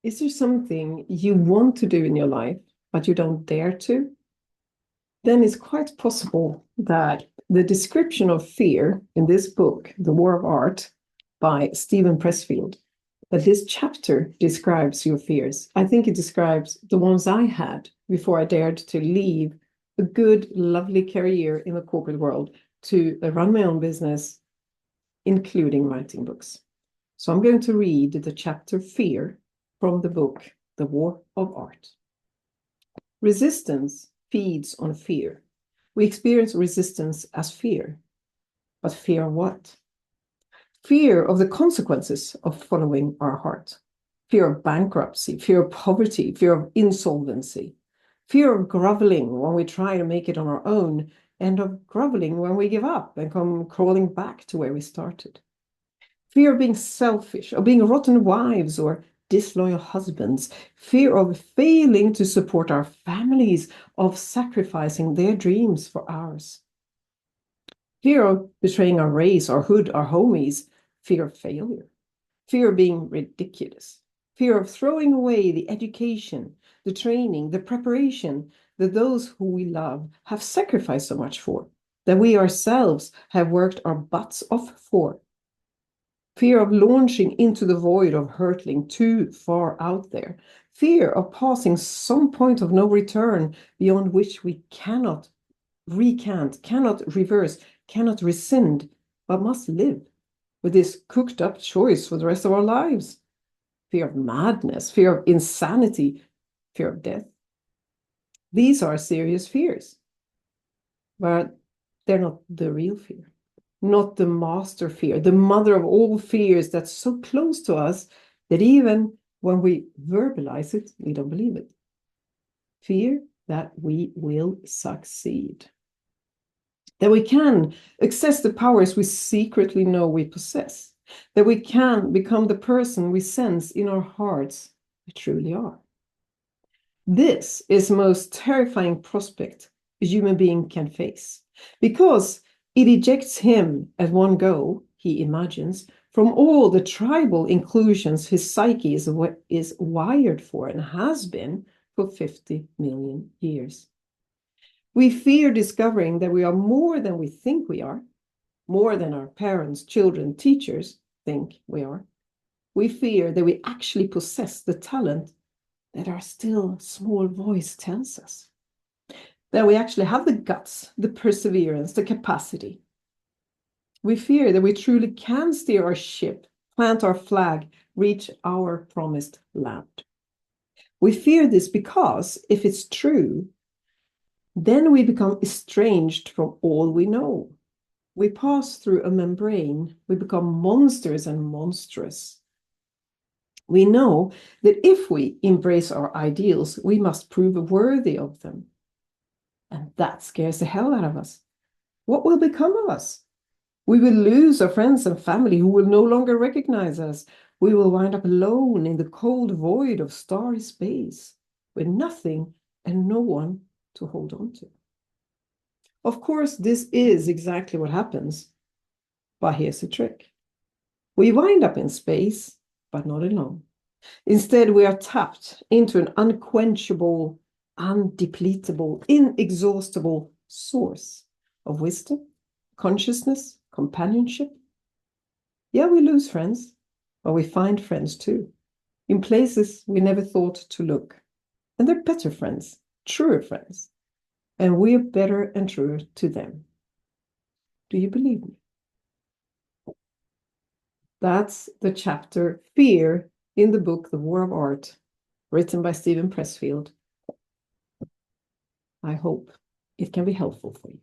Is there something you want to do in your life, but you don't dare to? Then it's quite possible that the description of fear in this book, The War of Art, by Stephen Pressfield, that this chapter describes your fears. I think it describes the ones I had before I dared to leave a good, lovely career in the corporate world to run my own business, including writing books. So I'm going to read the chapter Fear from the book, The War of Art. Resistance feeds on fear. We experience resistance as fear. But fear of what? Fear of the consequences of following our heart. Fear of bankruptcy, fear of poverty, fear of insolvency, fear of groveling when we try to make it on our own, and of groveling when we give up and come crawling back to where we started. Fear of being selfish, of being rotten wives or disloyal husbands, fear of failing to support our families, of sacrificing their dreams for ours. Fear of betraying our race, our hood, our homies, fear of failure, fear of being ridiculous, fear of throwing away the education, the training, the preparation that those who we love have sacrificed so much for, that we ourselves have worked our butts off for. Fear of launching into the void of hurtling too far out there. Fear of passing some point of no return beyond which we cannot recant, cannot reverse, cannot rescind, but must live with this cooked up choice for the rest of our lives. Fear of madness, fear of insanity, fear of death. These are serious fears, but they're not the real fear. Not the master fear, the mother of all fears that's so close to us that even when we verbalize it, we don't believe it. Fear that we will succeed. That we can access the powers we secretly know we possess. That we can become the person we sense in our hearts we truly are. This is the most terrifying prospect a human being can face, because it ejects him at one go, he imagines, from all the tribal inclusions his psyche is wired for and has been for 50 million years. We fear discovering that we are more than we think we are, more than our parents, children, teachers think we are. We fear that we actually possess the talent that our still small voice tells us. That we actually have the guts, the perseverance, the capacity. We fear that we truly can steer our ship, plant our flag, reach our promised land. We fear this because, if it's true, then we become estranged from all we know. We pass through a membrane, we become monsters and monstrous. We know that if we embrace our ideals, we must prove worthy of them. And that scares the hell out of us. What will become of us? We will lose our friends and family who will no longer recognize us. We will wind up alone in the cold void of starry space, with nothing and no one to hold on to. Of course, this is exactly what happens. But here's the trick. We wind up in space, but not alone. Instead, we are tapped into an unquenchable, undepletable, inexhaustible source of wisdom, consciousness, companionship. Yeah, we lose friends, but we find friends too, in places we never thought to look. And they're better friends, truer friends. And we're better and truer to them. Do you believe me? That's the chapter Fear in the book The War of Art, written by Stephen Pressfield. I hope it can be helpful for you.